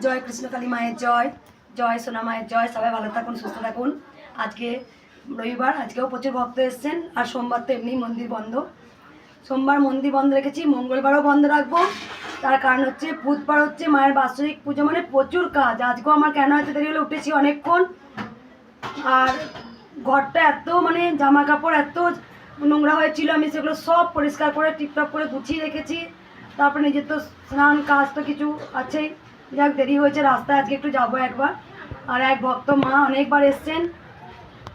জয় কৃষ্ণকালী মায়ের জয়, জয় সোনা মায়ের জয়। সবাই ভালো থাকুন, সুস্থ থাকুন। আজকে রবিবার, আজকেও প্রচুর ভক্ত এসছেন। আর সোমবার তো এমনি মন্দির বন্ধ, সোমবার মন্দির বন্ধ রেখেছি, মঙ্গলবারও বন্ধ রাখবো। তার কারণ হচ্ছে বুধবার হচ্ছে মায়ের বাৎসরিক পুজো, মানে প্রচুর কাজ। আজকেও আমার কেন হয়তো দেরি হলে উঠেছি অনেকক্ষণ। আর ঘরটা এত মানে জামা কাপড় এত নোংরা হয়েছিল, আমি সেগুলো সব পরিষ্কার করে টিপটপ করে গুছিয়ে রেখেছি। তারপরে নিজের তো স্নান কাজ তো কিছু আছেই, যাক দেরি হয়েছে। রাস্তায় আজকে একটু যাবো একবার। আর এক ভক্ত মা অনেকবার এসছেন,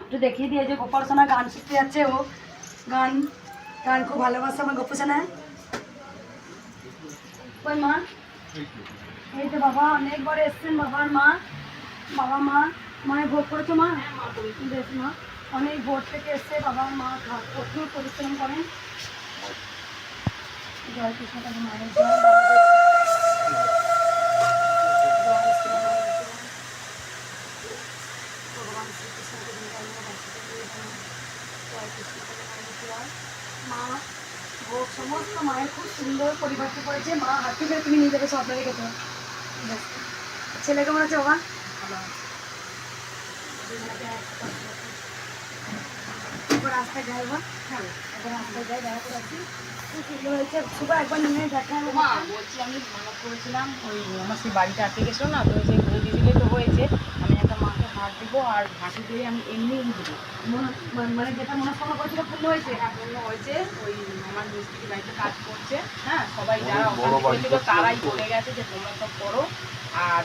একটু দেখিয়ে দিয়ে যে গোপাল সোনা গান শিখতে যাচ্ছে। ও গান গান খুব ভালোবাসে আমার গোপু সোনা। ওই মা, এই তো বাবা অনেকবার এসছেন, বাবার মা, বাবা মা মায়ের ভোগ করেছো মা? বেশ মা, অনেক ভোর থেকে এসছে বাবার মা, প্রচুর পরিশ্রম করেন। জয় কৃষ্ণকালী মায়ের জয়, ভগবান শ্রীকৃষ্ণকে জয় কৃষ্ণকালী মায়ের জয়। মা ভোগ সমস্ত মায়ের খুব সুন্দর পরিবর্তন করেছে। মা হাত থেকে তুমি নিয়ে যাবে, স্বপ্ন রেখেছো। ছেলে কেমন আছে বাবা? রাস্তায় যাই বা, রাস্তায় যাই দেখা করে আসি। খুব সুন্দর হয়েছে, সুপার একবার নিয়ে দেখা। মা বলছি, আমি মানত করেছিলাম, ওই আমার সেই বাড়িটা আটকে গেছিলো না, তো সেই ঘুরে দিয়েছিলে তো হয়েছে। আমি একটা মাকে হাত দেবো, আর হাঁটু দিয়ে আমি এমনি দেবো। মানে যেটা মনস্কামনা করেছিল পূর্ণ হয়েছে? হ্যাঁ, পূর্ণ হয়েছে। ওই আমার মিস্ত্রি বাড়িতে কাজ করছে, হ্যাঁ, সবাই যারা অশান্তি করেছিল তারাই বলে গেছে যে তোমরা সব করো। আর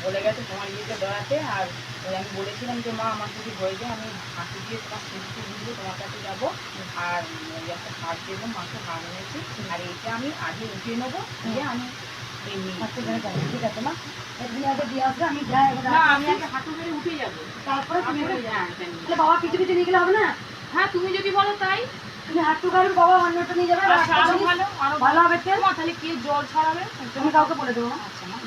বলে গেছে তোমার ইয়েতে বেড়াতে। আর ওই আমি বলেছিলাম যে মা আমার যদি হয়ে যায় আমি হাঁটু দিয়ে তোমার স্মৃতি দিয়ে তোমার কাছে যাবো। আর ওই একটা হাত দেবো, মাকে হাত এনেছি। আর এইটা আমি আগে উঠিয়ে নেবো, দিয়ে আমি এমনি হাঁটু ধরে যাবো। ঠিক আছে মা, একদিন আগে দিয়ে আসবে, আমি যাই। না, আমি আগে হাঁটু ধরে উঠে যাবো, তারপরে তুমি হ্যাঁ। বাবা কিছু কিছু নিয়ে গেলে হবে না? হ্যাঁ, তুমি যদি বলো তাই। তুমি হাঁটু কারণ বাবা অন্যটা নিয়ে যাবে, আচ্ছা, আরো ভালো, আরো ভালো হবে। তাহলে কে জল ছড়াবে তুমি কাউকে বলে দেবো। আচ্ছা মা,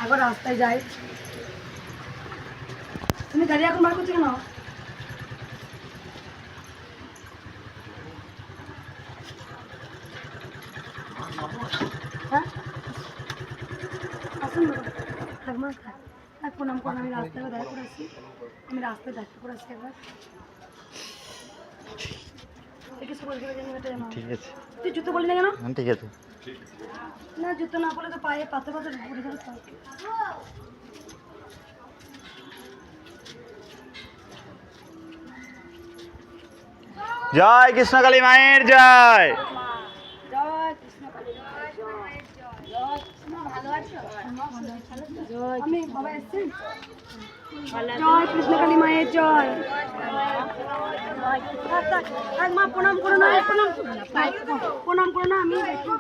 একবার রাস্তায় যাই। তুমি গাড়ি এখন বার করছো কেন? হ্যাঁ আসুন থাক মা, থাক প্রণাম করুন। আমি রাস্তায় দেখা করে আসি, আমি রাস্তায় দেখা করে আসি একবার। ঠিক আছে, তুই জুতো বলি না কেন? ঠিক আছে। না জুতো না পড়লে তো পায়ে পাতে পাতে ঘুরে যাবে। জয় কৃষ্ণকালী মায়ের জয়। আমি বাবা এসছি। জয় কৃষ্ণকালী মায়ের জয়। মা প্রণাম করো না, প্রণাম করো না। আমি একটু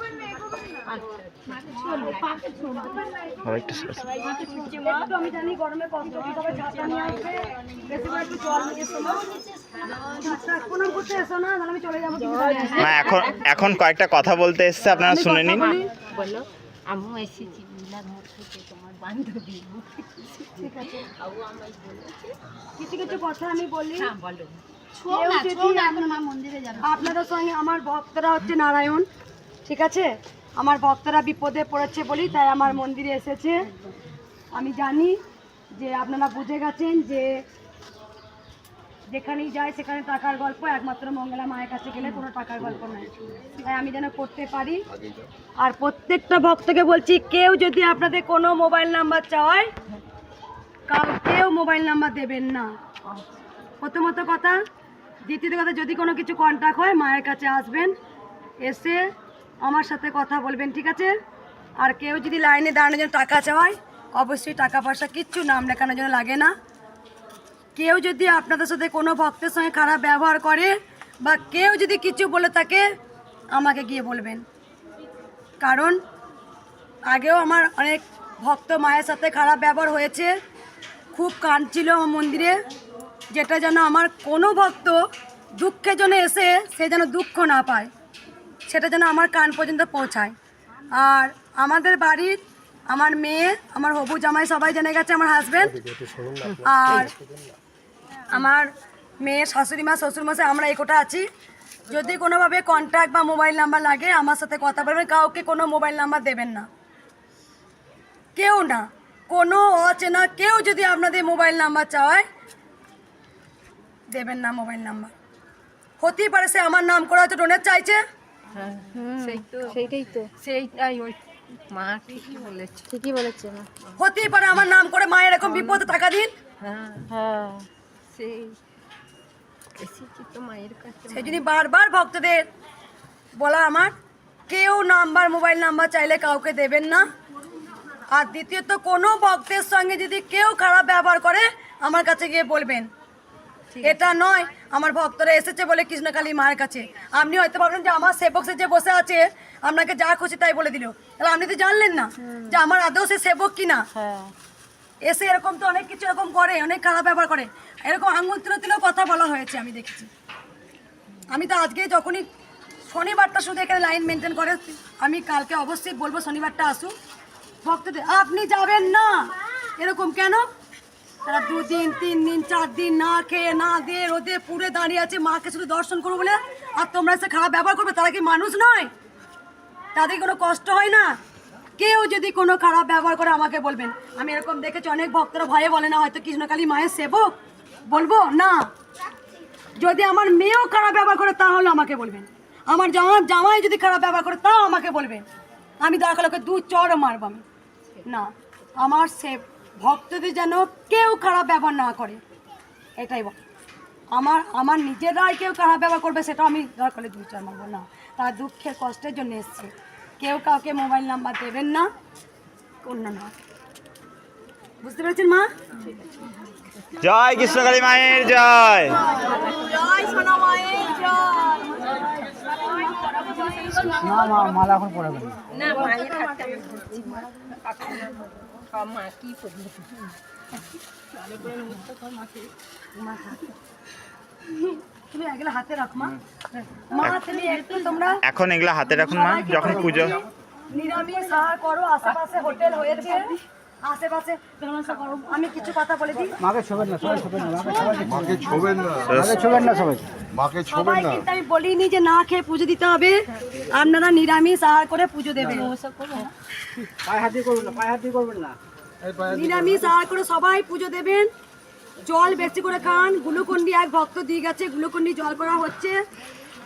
আমি জানি গরমে কষ্ট, সবাই ছাতা নিয়ে আসবে, বেশি করে একটু জল নিয়ে এসো। প্রণাম করতে এসো না, তাহলে আমি চলে যাবো। মা এখন কয়েকটা কথা বলতে এসছে, আপনারা শুনে নিন। বলো, আমিও এসেছি নীলাধর থেকে, তোমার বান্ধবী। ঠিক আছে, আবু আমায় বলেছে কিছু কিছু কথা আমি বলি। হ্যাঁ বলো। মন্দিরে যাবে আপনাদের সঙ্গে। আমার ভক্তরা হচ্ছে নারায়ণ, ঠিক আছে? আমার ভক্তরা বিপদে পড়েছে বলি তাই আমার মন্দিরে এসেছে। আমি জানি যে আপনারা বুঝে গেছেন যে যেখানেই যায় সেখানে টাকার গল্প, একমাত্র মঙ্গলা মায়ের কাছে গেলে কোনো টাকার গল্প নয়। তাই আমি যেন করতে পারি। আর প্রত্যেকটা ভক্তকে বলছি, কেউ যদি আপনাদের কোনো মোবাইল নাম্বার চায়, কেউ মোবাইল নাম্বার দেবেন না, প্রথমত কথা। দ্বিতীয় কথা, যদি কোনো কিছু কন্ট্যাক্ট হয় মায়ের কাছে আসবেন, এসে আমার সাথে কথা বলবেন, ঠিক আছে? আর কেউ যদি লাইনে দাঁড়ানোর জন্য টাকা চায়, অবশ্যই টাকা পয়সা কিচ্ছু নাম লেখানোর জন্য লাগে না। কেউ যদি আপনাদের সাথে কোনো ভক্তের সঙ্গে খারাপ ব্যবহার করে বা কেউ যদি কিছু বলে থাকে, আমাকে গিয়ে বলবেন। কারণ আগেও আমার অনেক ভক্ত মায়ের সাথে খারাপ ব্যবহার হয়েছে, খুব কাঁদছিল আমার মন্দিরে। যেটা যেন আমার কোনো ভক্ত দুঃখের জন্য এসে সে যেন দুঃখ না পায়, সেটা যেন আমার কান পর্যন্ত পৌঁছায়। আর আমাদের বাড়ির আমার মেয়ে, আমার হবু জামাই সবাই জেনে গেছে, আমার হাজব্যান্ড আর আমার মেয়ে, শাশুড়ি মা, শ্বশুরমশাই, আমরা এই কোটা আছি। যদি কোনোভাবে কন্ট্যাক্ট বা মোবাইল নাম্বার লাগে আমার সাথে কথা বলবেন, কাউকে কোনো মোবাইল নাম্বার দেবেন না, কেউ না, কোনো অচেনা কেউ যদি আপনাদের মোবাইল নাম্বার চায় দেবেন না মোবাইল নাম্বার। হতেই পারে সে আমার নাম করা হয়তো ডোনেট চাইছে, সেইটাই ওই মা ঠিকই বলেছে মা। হতেই পারে আমার নাম করে মা এরকম বিপদে টাকা দিন, হ্যাঁ সেই এসেছি তো মায়ের কাছে। সেই জন্য বারবার ভক্তদের বলা আমার, কেউ নাম্বার মোবাইল নাম্বার চাইলে কাউকে দেবেন না। আর দ্বিতীয়ত কোনো ভক্তের সঙ্গে যদি কেউ খারাপ ব্যবহার করে আমার কাছে গিয়ে বলবেন। এটা নয় আমার ভক্তরা এসেছে বলে কৃষ্ণকালী মায়ের কাছে, আপনি হয়তো ভাবলেন যে আমার সেবক সে যে বসে আছে আপনাকে যা খুশি তাই বলে দিল, তাহলে আপনি তো জানলেন না যে আমার আদৌ সে সেবক কিনা। এসে এরকম তো অনেক কিছু এরকম করে, অনেক খারাপ ব্যবহার করে, এরকম আঙুল তুলে তুলেও কথা বলা হয়েছে আমি দেখেছি। আমি তো আজকে যখনই শনিবারটা শুধু এখানে লাইন মেনটেন করে, আমি কালকে অবশ্যই বলবো শনিবারটা আসুন ভক্তদের, আপনি যাবেন না এরকম কেন? তারা 2 দিন 3 দিন 4 দিন না খেয়ে না দিয়ে রোদে পুড়ে দাঁড়িয়ে আছে মাকে শুধু দর্শন করবো বলে, আর তোমরা এসে খারাপ ব্যবহার করবে, তারা কি মানুষ নয়? তাদের কোনো কষ্ট হয় না? কেউ যদি কোনো খারাপ ব্যবহার করে আমাকে বলবেন। আমি এরকম দেখেছি অনেক ভক্তরা ভয়ে বলে না হয়তো কৃষ্ণকালী মায়ের সেবক, বলবো না। যদি আমার মেয়েও খারাপ ব্যবহার করে তাহলে আমাকে বলবেন, আমার জামাই যদি খারাপ ব্যবহার করে তাও আমাকে বলবেন, আমি দরকার লোকে 2 চড় মারব আমি না। আমার সে ভক্তদের যেন কেউ খারাপ ব্যবহার না করে, এটাই বল। আমার নিজেরাই কেউ খারাপ ব্যবহার করবে সেটা আমি দরকার হলে 2 চড় মারবো না। তার দুঃখের কষ্টের জন্য এসছে, কেউ কাউকে মোবাইল নাম্বার দেবেন না, অন্য না। বুঝতে পেরেছেন মা? জয় কৃষ্ণকালী মায়ের জয়। জয় সোনা মায়ের জয়। না মা মালা এখন পড়াবেন না। না মায়ের হাতটা আমি ধরছি মা। মা কি করবো? তুমি এগুলো হাতে রাখ মা। মা তুমি একটু তোমরা এখন এগুলা হাতে রাখুন মা, যখন পুজো। নিরামিষ আহার করো, আশেপাশে হোটেল হয়েছে, আশেপাশে ব্যবস্থা করো। আমি কিছু কথা বলে দিই, মাকে ছোবেন না, সবাই ছোবেন না, মাকে ছোবেন না, মাকে ছোবেন না সবাই। মাকে ছোবেন সবাই না। কিন্তু আমি বলিনি যে না খেয়ে পুজো দিতে হবে, আপনারা নিরামিষ আহার করে পুজো দেবেন। পায়ে হাত দিয়ে করবেন না, পায়ে হাত দিয়ে করবেন না। নিরামিষ আহার করে সবাই পুজো দেবেন। জল বেশি করে খান। গ্লুকন্ডি এক ভক্ত দিয়ে গেছে, গ্লুকন্ডি জল করা হচ্ছে,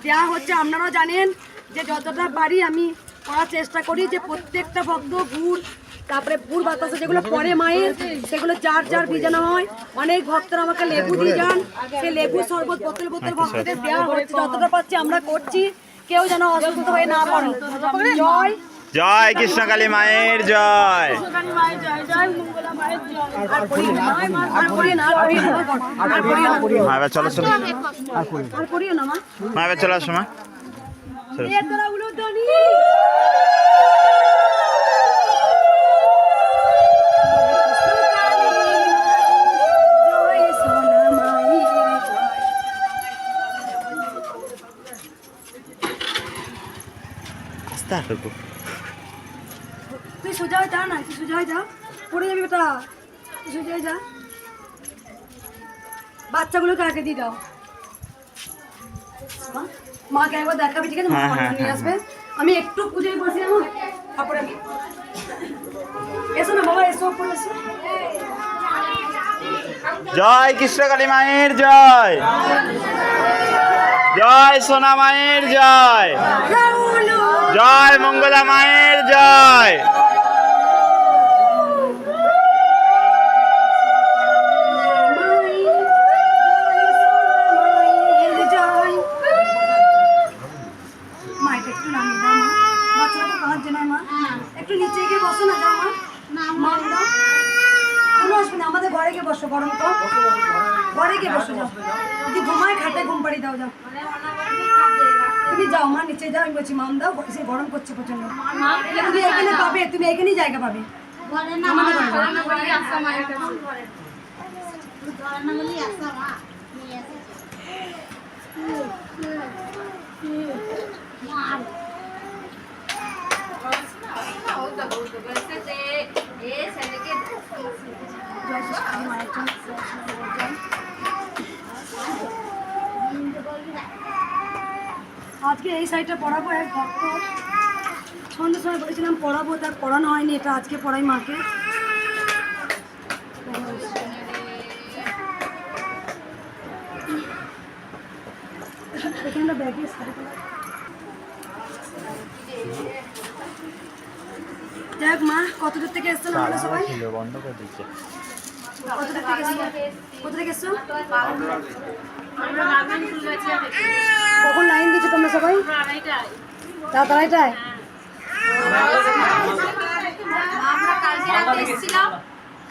দেওয়া হচ্ছে। আপনারা জানেন যে যতটা পারি আমি করার চেষ্টা করি যে প্রত্যেকটা ভক্ত গুড়, তারপরে গুড় বাতাসে যেগুলো পরে মায়ের সেগুলো যার যার ভিজানো হয়। অনেক ভক্তরা আমাকে লেবু দিয়ে যান, সেই লেবু শরবত বোতল বোতল ভক্তদের দেওয়া হচ্ছে। যতটা পাচ্ছি আমরা করছি, কেউ যেন অসুস্থ হয়ে না পড়ে। জয় জয় কৃষ্ণকালী মায়ের জয়। আর করিও না, আর করিও না, আর করিও না। মা এবার চলো চলো, আর করিও না মা। মা এবার চলে আসো মা। চলো। এ তোরা উলুধ্বনি। জয় সোনা মায়ের জয়। আস্তে আস্তে তো। তুই সোজা হয়ে যা না, তুই সোজা হয়ে যা, পড়ে যাবি বেটা, তুই সোজা হয়ে যা। বাচ্চাগুলোকে আগে দিয়ে দাও। মাকে একবার দেখাবি, ঠিক আছে? মা নিয়ে আসবে। আমি একটু পুজোয় বসে যাবো, তারপরে আমি এসো না বাবা, এসো উপরে এসো। জয় কৃষ্ণকালী মায়ের জয়। জয় সোনা মায়ের জয়। জয় মঙ্গলা মায়ের জয়। একটু নিচে গিয়ে বসো না, যাও মা, দাও। কোনো অসুবিধা নেই, আমাদের ঘরে গিয়ে বসো, গরম তো, ঘরে গিয়ে বসো, যাও। যদি ঘুমায় খাটে ঘুম পাড়ি দাও, যাও। তুমি যাও মা, নিচে যাও। আমি বলছি মাম দাও, সে গরম করছে প্রচন্ড। তুমি এখানে পাবে, তুমি এখানেই জায়গা পাবে। আমাদের ঘরে যাও। জয় শ্রী মায়ের জয়। আজকে এই শাড়িটা পরাবো, এক ভক্ত সন্ধ্যের সময় বলেছিলাম পরাবো, তার পরানো হয়নি, এটা আজকে পরাই মাকে। এখানটা ব্যাগে শাড়িটা যাক মা, কত দূর থেকে এসছো আমরা সবাই? বন্ধ করে দিচ্ছে। কত দূর থেকে এসছো? কোথা থেকে এসছো? কখন লাইন দিচ্ছ তোমরা সবাই? রাত আড়াইটায়? আমরা কালকে রাতে এসেছিলাম,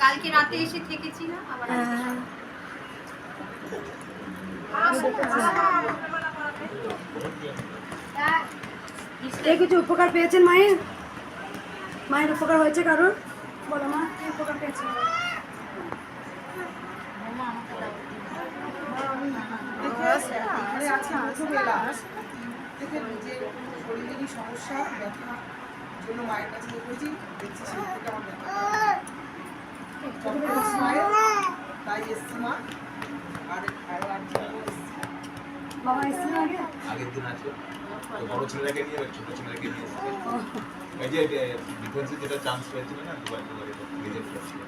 কালকে রাতে এসে থেকেছিলাম আবার এই কিছু উপকার পেয়েছেন মায়ের? মায়ের উপকার হয়েছে কারোর? বলো মা, কি উপকার পেয়েছেন? থেকে নিজের শরীরেরই সমস্যা ব্যথার জন্য মায়ের কাছে দেখেছি, দেখছি সেই থেকে আমার ব্যথা তাই এসছি মা। আর বাবা এসেছেন আগে? আগের দিন আছে তো বড় ছেলেকে নিয়ে ছোট ছেলেকে নিয়ে এই যে ডিফেন্সে যেটা চান্স পেয়েছিল না দুবার নিজের ছিল।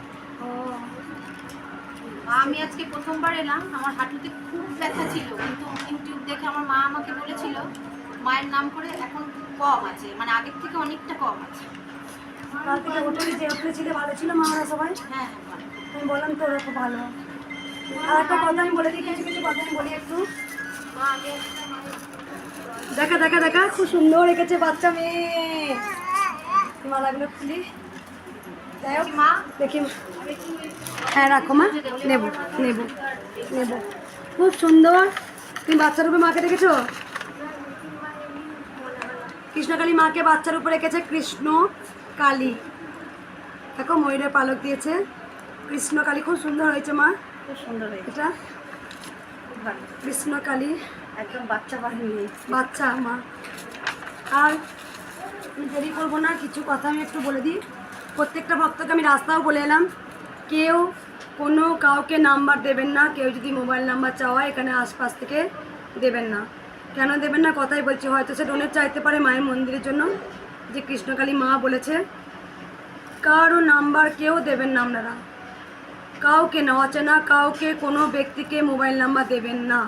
আমি আজকে প্রথমবার এলাম, আমার হাঁটুতে খুব ব্যথা ছিল, কিন্তু ইউটিউব দেখে আমার মা আমাকে বলেছিল মায়ের নাম করে এখন কম আছে, মানে আগের থেকে অনেকটা কম আছে। কাল থেকে হোটেলে যে হোটেলে ছিল ভালো ছিল মা, ওরা সবাই? হ্যাঁ আমি বললাম তো ওরা খুব ভালো। আর একটা কথা আমি বলে দিই, কিছু কিছু কথা আমি বলি একটু। দেখা দেখা দেখা, খুব সুন্দর রেখেছে বাচ্চা মেয়ে। মালাগুলো খুলি, যাই হোক মা দেখি। হ্যাঁ রাখো মা, নেবো নেবো নেবো। খুব সুন্দর। তুমি বাচ্চার উপরে মাকে দেখেছো? কৃষ্ণকালী মাকে বাচ্চার উপরে রেখেছে, কৃষ্ণ কালী। দেখো ময়ূরের পালক দিয়েছে, কৃষ্ণ কালী খুব সুন্দর হয়েছে মা, খুব সুন্দর হয়েছে, এটা খুব ভালো, কৃষ্ণ কালী একদম বাচ্চা বাহিনী। বাচ্চা মা। আর আমি দেরি করবো না, কিছু কথা আমি একটু বলে দিই। প্রত্যেকটা ভক্তকে আমি রাস্তাও বলে এলাম, কেউ কোনো কাউকে নাম্বার দেবেন না। কেউ যদি মোবাইল নাম্বার চাওয়া এখানে আশপাশ থেকে দেবেন না। কেন দেবেন না কথাই বলছি, হয়তো সে ডোনেট চাইতে পারে মায়ের মন্দিরের জন্য, যে কৃষ্ণকালী মা বলেছে। কারো নাম্বার কেউ দেবেন না আপনারা, কাউকে না, অচেনা কাউকে কোনো ব্যক্তিকে মোবাইল নাম্বার দেবেন না।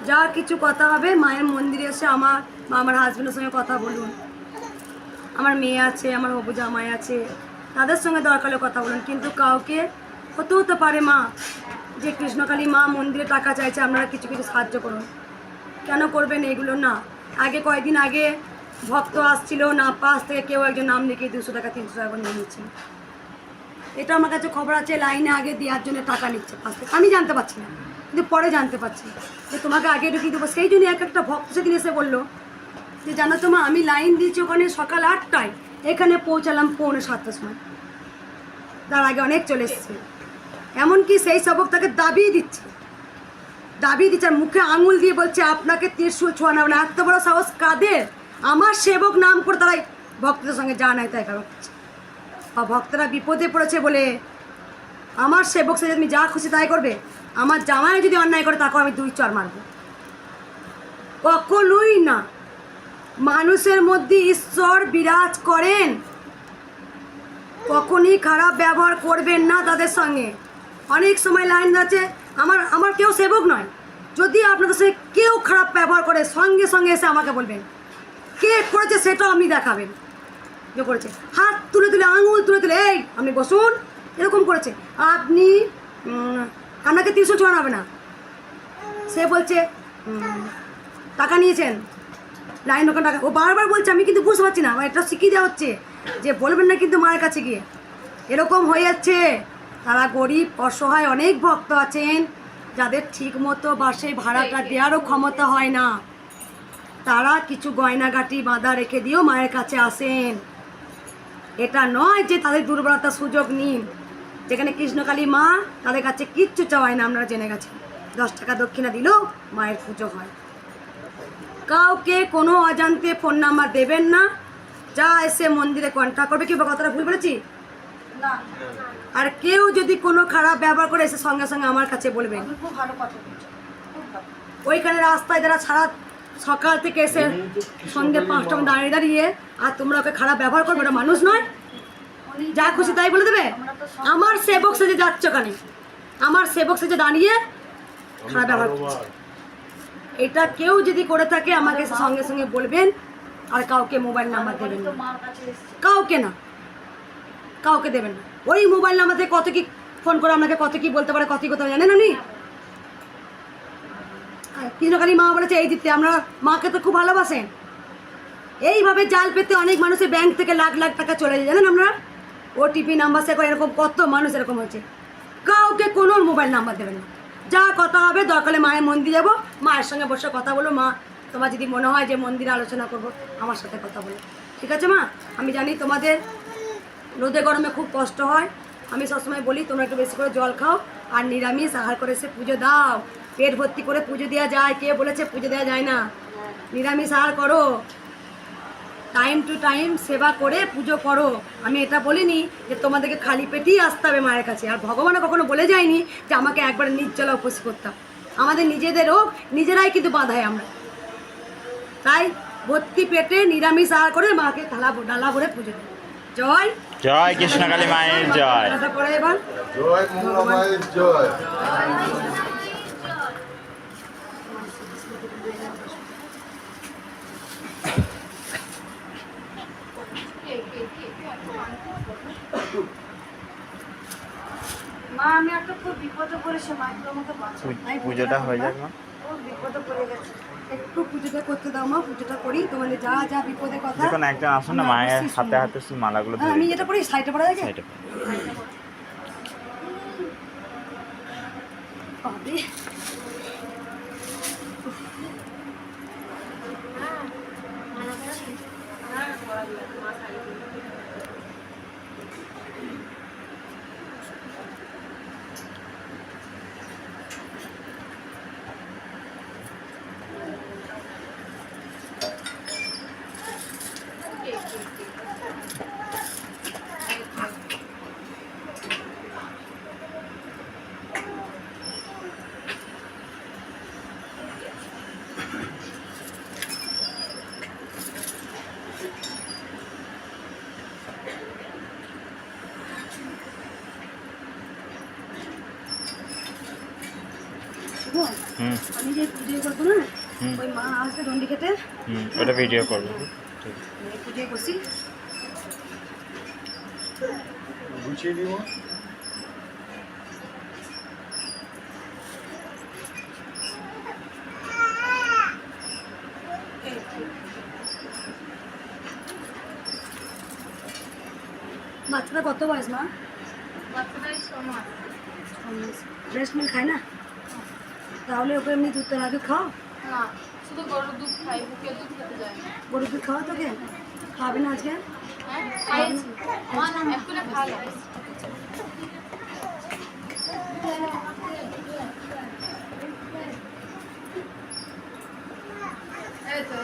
যা কিছু কথা হবে মায়ের মন্দিরে এসে আমার হাজব্যান্ডের সঙ্গে কথা বলুন। আমার মেয়ে আছে, আমার হবু জামাই আছে, তাদের সঙ্গে দরকার হলে কথা বলুন। কিন্তু কাউকে হতে পারে মা যে কৃষ্ণকালী মা মন্দিরে টাকা চাইছে, আপনারা কিছু কিছু সাহায্য করুন। কেন করবেন এগুলো না? আগে কয়েকদিন আগে ভক্ত আসছিল, না পাশ থেকে কেউ একজন নাম লিখে 200 টাকা 300 টাকা নিয়ে নিচ্ছে। এটা আমার কাছে খবর আছে, লাইনে আগে দেওয়ার জন্য টাকা নিচ্ছে পাশ থেকে। আমি জানতে পারছি না, কিন্তু পরে জানতে পারছি যে তোমাকে আগে ঢুকিয়ে দেবো। সেই জন্য এক একটা ভক্ত সেদিন এসে বললো যে জানো তো মা, আমি লাইন দিয়েছি ওখানে সকাল 8টায়, এখানে পৌঁছালাম 6:45 সময়, তার আগে অনেক চলে এসছে। এমনকি সেই সেবক তাকে দাবিয়ে দিচ্ছে, আর মুখে আঙুল দিয়ে বলছে আপনাকে ত্রিশূল ছোঁয়ানো হবে না। এত বড় সাহস কাদের? আমার সেবক নাম করে তারাই ভক্তদের সঙ্গে যা নাই তাই কারো করছে। বা ভক্তরা বিপদে পড়েছে বলে আমার সেবক সে তুমি যা খুশি তাই করবে? আমার জামাই যদি অন্যায় করে তাকে আমি 2 চড় মারব? কখনোই না। মানুষের মধ্যে ঈশ্বর বিরাজ করেন, কখনই খারাপ ব্যবহার করবেন না তাদের সঙ্গে। অনেক সময় লাইন আছে, আমার কেউ সেবক নয়, যদি আপনাদের সঙ্গে কেউ খারাপ ব্যবহার করে সঙ্গে সঙ্গে এসে আমাকে বলবেন, কে করেছে সেটাও আপনি দেখাবেন। যে করেছে হাত তুলে তুলে আঙুল তুলে তুলে এই আপনি বসুন, এরকম করেছে, আপনি আপনাকে 300 ছোঁয়ানো হবে না। সে বলছে টাকা নিয়েছেন, লাইন ওখানে টাকা, ও বারবার বলছে, আমি কিন্তু বুঝতে পারছি না। এটা শিখিয়ে দেওয়া হচ্ছে যে বলবেন না কিন্তু মায়ের কাছে গিয়ে। এরকম হয়ে যাচ্ছে। তারা গরিব অসহায় অনেক ভক্ত আছেন যাদের ঠিক মতো বাসে ভাড়াটা দেওয়ারও ক্ষমতা হয় না, তারা কিছু গয়নাগাটি বাঁধা রেখে দিয়েও মায়ের কাছে আসেন। এটা নয় যে তাদের দুর্বলতার সুযোগ নিন। যেখানে কৃষ্ণকালী মা, তাদের কাছে কিচ্ছু চাওয়ায় না, আপনারা জেনে গেছেন। 10 টাকা দক্ষিণা দিলেও মায়ের পুজো হয়। কাউকে কোনো অজান্তে ফোন নাম্বার দেবেন না, যা এসে মন্দিরে কন্ট্যাক্ট করবে। কি কথাটা ভুল বলেছি? আর কেউ যদি কোনো খারাপ ব্যবহার করে এসে সঙ্গে সঙ্গে আমার কাছে বলবেন। খুব ভালো কথা বলছো, খুব ভালো। ওইখানে রাস্তায় যারা সকাল থেকে এসে সন্ধ্যে 5টা দাঁড়িয়ে দাঁড়িয়ে, আর তোমরা ওকে খারাপ ব্যবহার করবে? ওটা মানুষ নয়? যা খুশি তাই বলে দেবে? আমার সেবক সেজে যাচ্ছ কানে, আমার সেবক সেজে দাঁড়িয়ে খারাপ ব্যবহার করছে। এটা কেউ যদি করে থাকে আমাকে সঙ্গে সঙ্গে বলবেন, আর কাউকে মোবাইল নাম্বার দেবেন না, কাউকে না, কাউকে দেবেন না। ওই মোবাইল নাম্বার থেকে কত কি ফোন করে আপনাকে কত কি বলতে পারে, কত কি কথা জানেন উনি? কৃষ্ণকালী মা বলেছে এই দিতে, আমরা মাকে তো খুব ভালোবাসেন। এইভাবে জাল পেতে অনেক মানুষের ব্যাংক থেকে লাখ লাখ টাকা চলে যায় জানেন আমরা। ওটিপি নাম্বার সে করে, এরকম কত মানুষ এরকম হয়েছে। কাউকে কোনো মোবাইল নাম্বার দেবেন না। যা কথা হবে দরকারে মায়ের মন্দির যাবো, মায়ের সঙ্গে বসে কথা বলো। মা তোমার যদি মনে হয় যে মন্দিরে আলোচনা করবো, আমার সাথে কথা বলো, ঠিক আছে মা? আমি জানি তোমাদের রোদে গরমে খুব কষ্ট হয়। আমি সবসময় বলি তোমরা একটু বেশি করে জল খাও, আর নিরামিষ আহার করে এসে পুজো দাও। পেট ভর্তি করে পুজো দেওয়া যায়? কে বলেছে পুজো দেওয়া যায় না? নিরামিষ আহার করো, টাইম টু টাইম সেবা করে পুজো করো। আমি এটা বলিনি যে তোমাদেরকে খালি পেটেই আসতে হবে মায়ের কাছে। আর ভগবানও কখনো বলে যায়নি যে আমাকে একবার নির্জলা উপোস করতাম। আমাদের নিজেদের রোগ নিজেরাই কিন্তু বাঁধাই আমরা। তাই ভর্তি পেটে নিরামিষ আহার করে মাকে ডালা ভরে পুজো দেয়। জয় জয় কৃষ্ণকালী মায়ের জয়। পরে এবার জয় মঙ্গলা মায়ের জয়। মা আমি একটা খুব বিপদে পড়েছি, মা একটু আমাকে বাঁচাও। পুজোটা হয়ে যাক মা। খুব বিপদে পড়ে গেছে, একটু পুজোটা করতে দাও মা। পুজোটা করি, তোমাদের যা যা বিপদের কথা। দেখুন একজন আসুন না, মায়ের হাতে হাতে সেই মালাগুলো ধরে আমি যেটা করি সাইডে পড়া যায় সাইডে। পাবে। হুম আমি যে পুজো করবো না, ওই মা আসবে দণ্ডি খেতে, ওটা ভিডিও করবো। পুজোয় বসি। গুছিয়ে দিব। বাচ্চাটা কত বয়স মা? বাচ্চাটাই 6 মাস। ব্রেস্ট মিল্ক খায় না? তাহলে ওকে এমনি দুধ না দুধ খাও? না, শুধু গরুর দুধ খাই, বুকের দুধ খেতে যায় না। গরুর দুধ খাওয়া তোকে? খাবে না আজকে? হ্যাঁ, খাইয়েছি। একটু না খাওয়া লাগে। এই তো,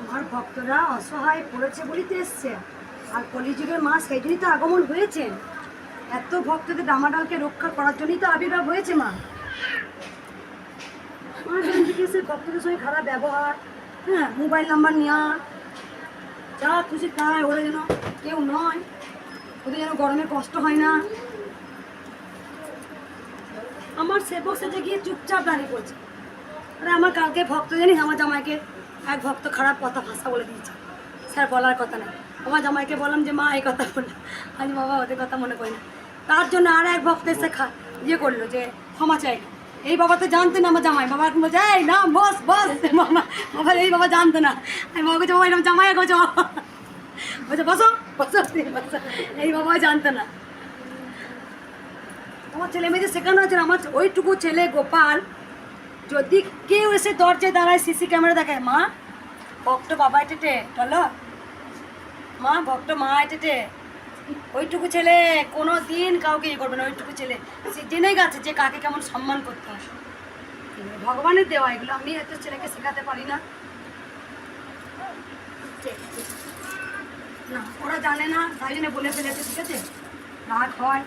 আমার ভক্তরা অসহায় পড়েছে বলিতে এসছে, আর কলিযুগের মা সেই জন্যই তো আগমন হয়েছেন। এত ভক্তদের ডামাডালকে রক্ষা করার জন্যই তো আবির্ভাব হয়েছে মা। আমার জন্য থেকে এসে ভক্তদের সঙ্গে খারাপ ব্যবহার, হ্যাঁ, মোবাইল নাম্বার নেওয়া, যা খুশি তাই, ওরা যেন কেউ নয়, ওদের যেন গরমে কষ্ট হয় না। আমার সেবক সেজে গিয়ে চুপচাপ দাঁড়িয়ে পড়ছে। আরে আমার কালকে ভক্ত জানিস, আমার জামাইকে এক ভক্ত খারাপ কথা ভাষা বলে দিয়েছে, স্যার বলার কথা না। আমার জামাইকে বললাম যে মা এই কথা বললাম, আজ বাবা ওদের কথা মনে করি না। তার জন্য আর এক ভক্ত এসে ইয়ে করলো যে ক্ষমা চাই। এই বাবা তো জানতো না আমার জামাই, বাবা এখন বলছে এই না বস বস, বাবা বাবা এই বাবা জানতো না। আমি বাবা বলছি বাবা এরকম জামাই গোছ বলছে বসো বসো বসো, এই বাবা জানতো না। আমার ছেলে মেয়েদের শেখানো আছে, আমার ওইটুকু ছেলে গোপাল যদি কেউ এসে দরজায় দাঁড়ায় সিসি ক্যামেরা দেখায়, মা ভক্ত বাবা এটেটে চলো, মা ভক্ত মা এটেটে, ওইটুকু ছেলে কোনো দিন কাউকে ইয়ে করবে না। ওইটুকু ছেলে সে জেনে গেছে যে কাকে কেমন সম্মান করতে হয়। ভগবানের দেওয়া এগুলো, আমি এত ছেলেকে শেখাতে পারি না। না ওরা জানে না, তাই জন্য বলে ফেলেছে, ঠিক আছে, রাগ হয়।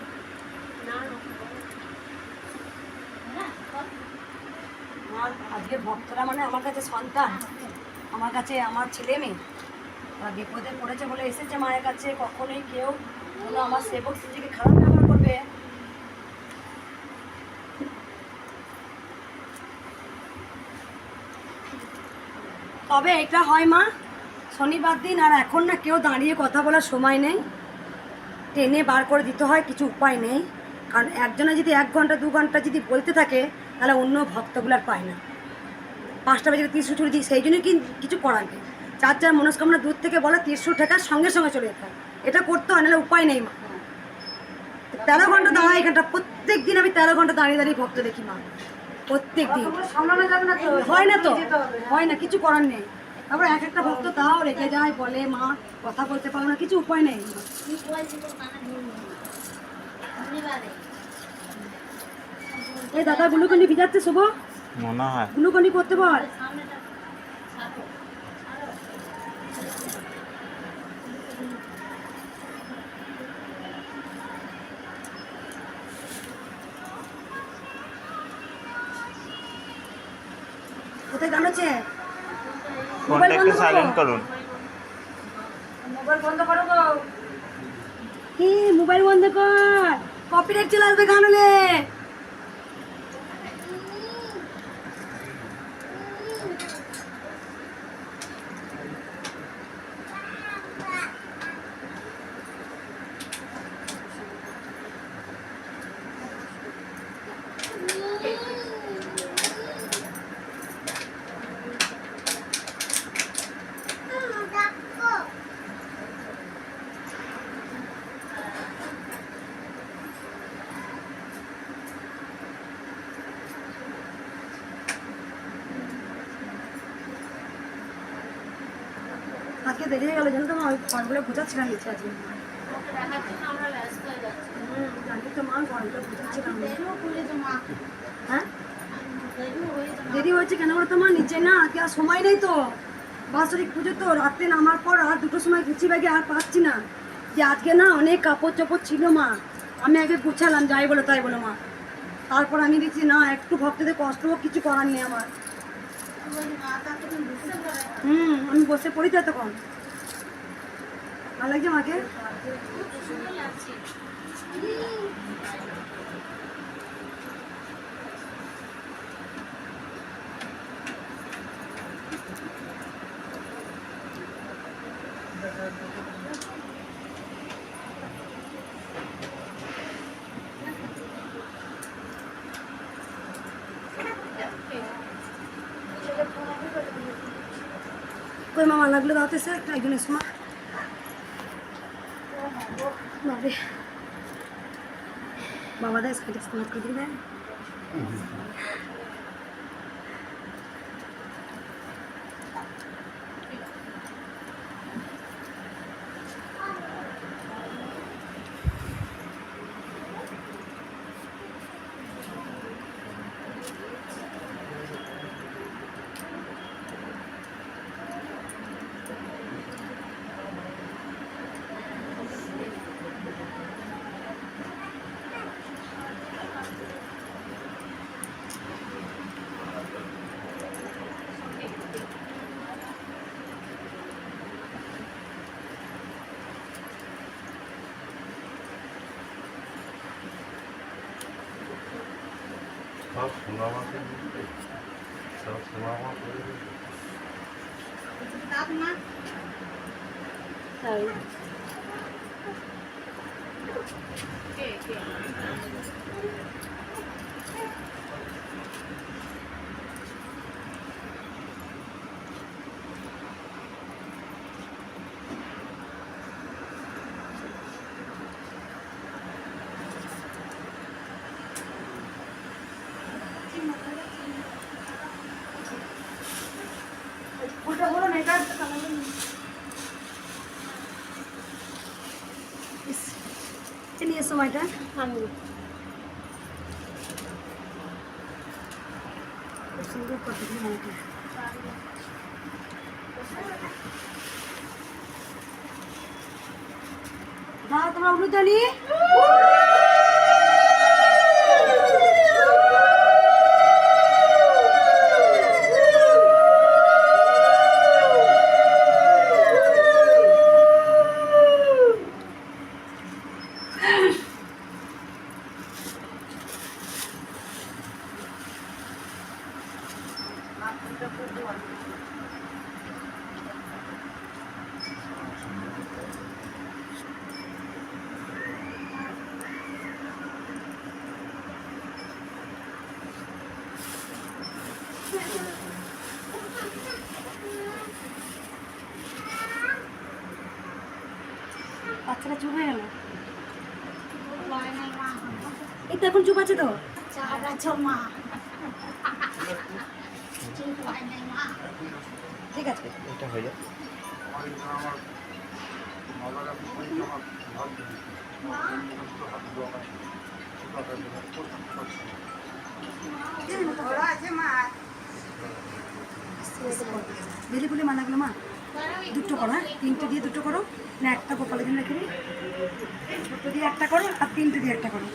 আমার আজকে ভক্তরা মানে আমার কাছে সন্তান, আমার কাছে আমার ছেলে মেয়ে, ওরা বিপদে পড়েছে বলে এসেছে মায়ের কাছে। কখনোই কেউ কোনো আমার সেবক নিজেকে খারাপ ব্যবহার করবে। তবে এটা হয় মা, শনিবার দিন আর এখন না কেউ দাঁড়িয়ে কথা বলার সময় নেই, টেনে বার করে দিতে হয়, কিছু উপায় নেই। কারণ একজনে যদি 1 ঘন্টা 2 ঘন্টা যদি বলতে থাকে তাহলে অন্য ভক্তগুলার পায় না। 5টা বেজে ত্রিশূল ছুটি দিই, সেই জন্যই কিছু করার নেই। যার যার মনস্কামনা দূর থেকে বলে ত্রিশূল ঠেকার সঙ্গে সঙ্গে চলে যেতে হয়, এটা করতে হয়, নাহলে উপায় নেই মা। 13 ঘন্টা দাঁড়ায় এখানটা, প্রত্যেক দিন আমি 13 ঘন্টা দাঁড়িয়ে দাঁড়িয়ে ভক্ত দেখি মা, প্রত্যেক দিন। হয় না তো, হয় না, কিছু করার নেই। তারপরে এক একটা ভক্ত তাও রেখে যায়, বলে মা কথা বলতে পারো না, কিছু উপায় নেই। এই দাদা গ্লুকন্ডি ভিজাচ্ছে শুভ, মনে হয় গ্লুকন্ডি করতে বল। কোথায় গান হচ্ছে? মোবাইল ফোনটা বন্ধ একটু করো, সাইলেন্ট করুন। মোবাইল বন্ধ করো গো। কি মোবাইল বন্ধ কর, কপিরাইট চলে আসবে গান হলে। আজকে দেরি হয়ে গেল জানো তো মা, ওই ফলগুলো বোঝাচ্ছিলাম নিচে আজকে। জানি তো মা, ফলগুলো বোঝাচ্ছিলাম। হ্যাঁ দেরি হয়েছে কেন বলতো মা, নিচে না আজকে আর সময় নেই তো, বাৎসরিক পুজো তো, রাত্রে নামার পর আর 2টোর সময় গুছিয়ে ব্যাগে আর পাচ্ছি না। যে আজকে না অনেক কাপড় চোপড় ছিল মা, আমি আগে গুছালাম, যাই বলো তাই বলো মা। তারপর আমি দেখছি না একটু ভক্তদের কষ্ট হোক, কিছু করার নেই আমার। আমি বসে পড়ি তো তখন, ভালো লাগছে মাকে। কই মামা লাগলো দাওতে স্যার একজনের সময় বাবা দেয় সাইড স্মার্ট করে দিবে। সব সোনামাকে দিতে, সব সোনামা করে দিতে। তাই ফুলটা বলো না, এটা নিয়ে এসো মাইটা। সুন্দর কতগুলো মাইটা। দাও তোমরা উলুদানি। বাচ্চাটা চুপ হয়ে গেল। এই তো এখন চুপ আছে তো। ঠিক আছে, এটা হয়ে যাবে। বেলি ফুলে মালাগুলো মা দুটো করো, হ্যাঁ 3টে দিয়ে দুটো করো, না একটা কপালের জন্য রেখে দিই, ছোটো দিয়ে একটা করো আর 3টে দিয়ে একটা করো,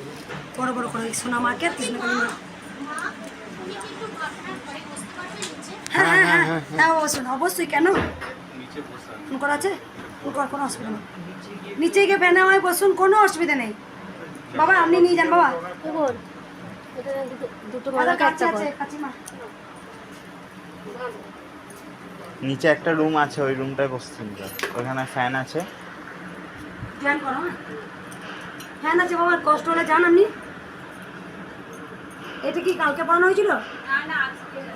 বড় বড় করো। এই সোনা মাকে আর কৃষ্ণকালী মা। হ্যাঁ হ্যাঁ হ্যাঁ হ্যাঁ অবশ্যই অবশ্যই। কেন ফোন করা আছে? ফোন করার কোনো অসুবিধা নেই। নিচে গিয়ে ফ্যানে আমায় বসুন, কোনো অসুবিধা নেই। বাবা আপনি নিয়ে যান বাবা। দুটো কাছে আছে কাচিমা। নিচে একটা রুম আছে, ওই রুমটায় বসছেন, ওখানে ফ্যান আছে। ফ্যান করো, হ্যাঁ ফ্যান আছে বাবা, কষ্ট হলে যান আপনি। এটা কি কালকে পড়ানো হয়েছিল?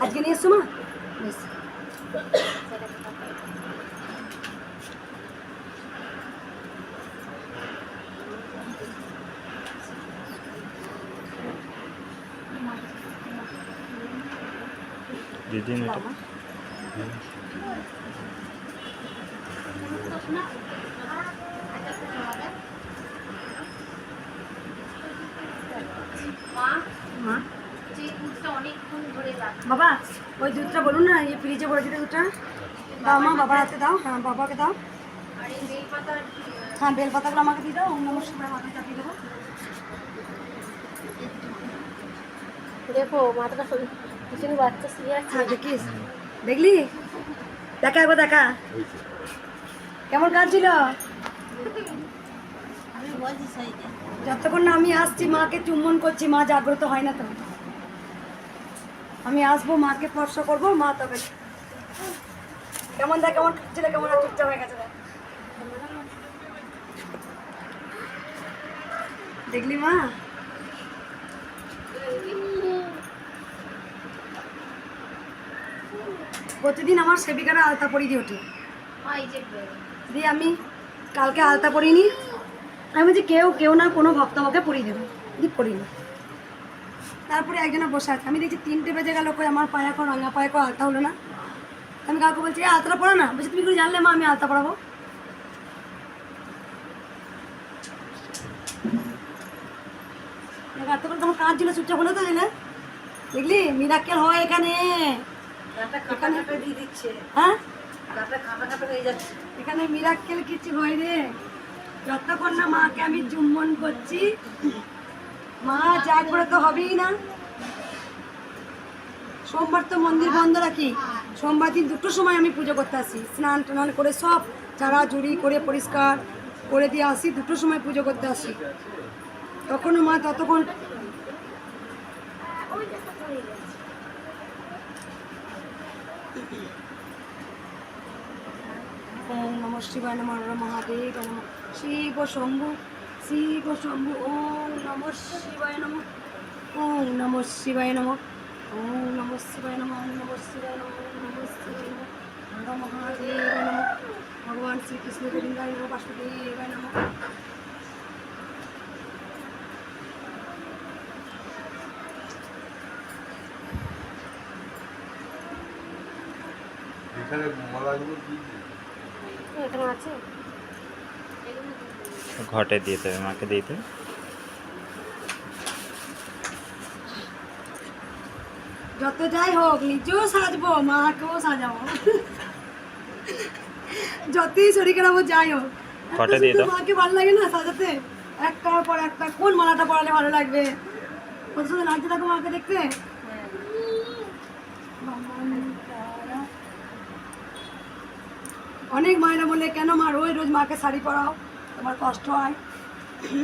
আজকে নিয়ে এসছো মা? বেশ। দিদি এটা মা বাবা ওই দুধটা বলুন না, এই ফ্রিজে ভরে দিতে দুধটা দাও মা, বাবার হাতে দাও। হ্যাঁ বাবাকে দাও। হ্যাঁ বেলপাতাগুলো আমাকে দিয়ে দাও, অন্য সময় মাথায় চাপিয়ে দেবো। দেখো মাথাটা পিছনে বাচ্চা শুয়ে আছে। হ্যাঁ দেখিস, দেখলি? দেখা একবার দেখা কেমন কাঁদছিল। যতক্ষণ না আমি আসছি মাকে চুম্বন করছি, মা জাগ্রত হয় না তো। আমি আসবো মাকে স্পর্শ করবো, মা তবে কেমন দেখ, কেমন কাঁদছিল, কেমন চুপচাপ হয়ে গেছে। দেখলি মা? প্রতিদিন আমার সেবিকারা আলতা পরিয়ে দিয়ে ওঠে, দিয়ে আমি কালকে আলতা পরিনি। আমি বলছি কেউ না কোনো ভক্ত আমাকে পরিয়ে দেবে, দিয়ে পরিনি। তারপরে একজনে বসে আছে, আমি দেখছি 3টে বেজে গেল, কই আমার পায়ে এখন রাঙা পায়ে কো আলতা হলো না। আমি কাউকে বলছি আলতাটা পড়া না, বলছি তুমি করে জানলে মা আমি আলতা পড়াবো। এতক্ষণ তোমার কাজ ছিল, চুপচাপ হলো তো দিলে। দেখলি মিরাক্কেল হয় এখানে, দিয়ে দিচ্ছে। হ্যাঁ এখানে মিরাক্কেল কিছু হয় রে। যতক্ষণ না মাকে আমি চুম্বন করছি, মা জাগ্রত হবেই না। সোমবার তো মন্দির বন্ধ রাখি, সোমবার দিন 2টোর সময় আমি পুজো করতে আসি, স্নান টান করে সব চারা জুড়ি করে পরিষ্কার করে দিয়ে আসি, 2টোর সময় পুজো করতে আসি। তখনও মা ততক্ষণ ওম নমঃ শিবায় নমঃ হর মহাদেব নমঃ শিব শম্ভু শিব শম্ভু ওম নমঃ শিবায় নমঃ ওম নমঃ শিবায় নমঃ ওম নমঃ শিবায় নমঃ ওম নমঃ শিবায় নমঃ ওম নমঃ শিবায় নমঃ হর মহাদেব নমঃ ভগবান শ্রীকৃষ্ণ গোবিন্দায় নমঃ বাসুদেবায় নমঃ। এখানে মালাগুলো কি এখানে আছে ঘটে দিয়ে দেবে, মাকে দিয়ে দেবে। যত যাই হোক নিজেও সাজবো মাকেও সাজাবো, যতই শরীর খারাপ হোক, যাই হোক কটা দিয়ে দাও। মাকে ভালো লাগে না সাজাতে, একটার পর একটা কোন মালাটা পরালে ভালো লাগবে, কত সুন্দর লাগছে দেখো মাকে দেখতে। অনেক মায়েরা বলে কেন মা রোজ রোজ মাকে শাড়ি পরাও, তোমার কষ্ট হয়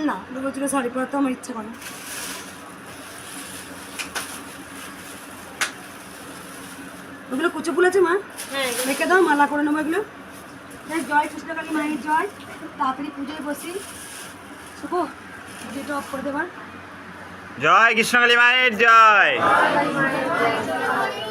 না, রোজ রোজ শাড়ি পরাতে আমার ইচ্ছে করে। ওগুলো কুচো ফুল আছে মা, হ্যাঁ রেখে দাও, মালা করে নেবো এগুলো। জয় কৃষ্ণকালী মায়ের জয়, তাড়াতাড়ি পুজোয় বসি। শুকো পুজোটা অফ করে দেবার। জয় কৃষ্ণকালী মায়ের জয়। কালী মায়ের জয়।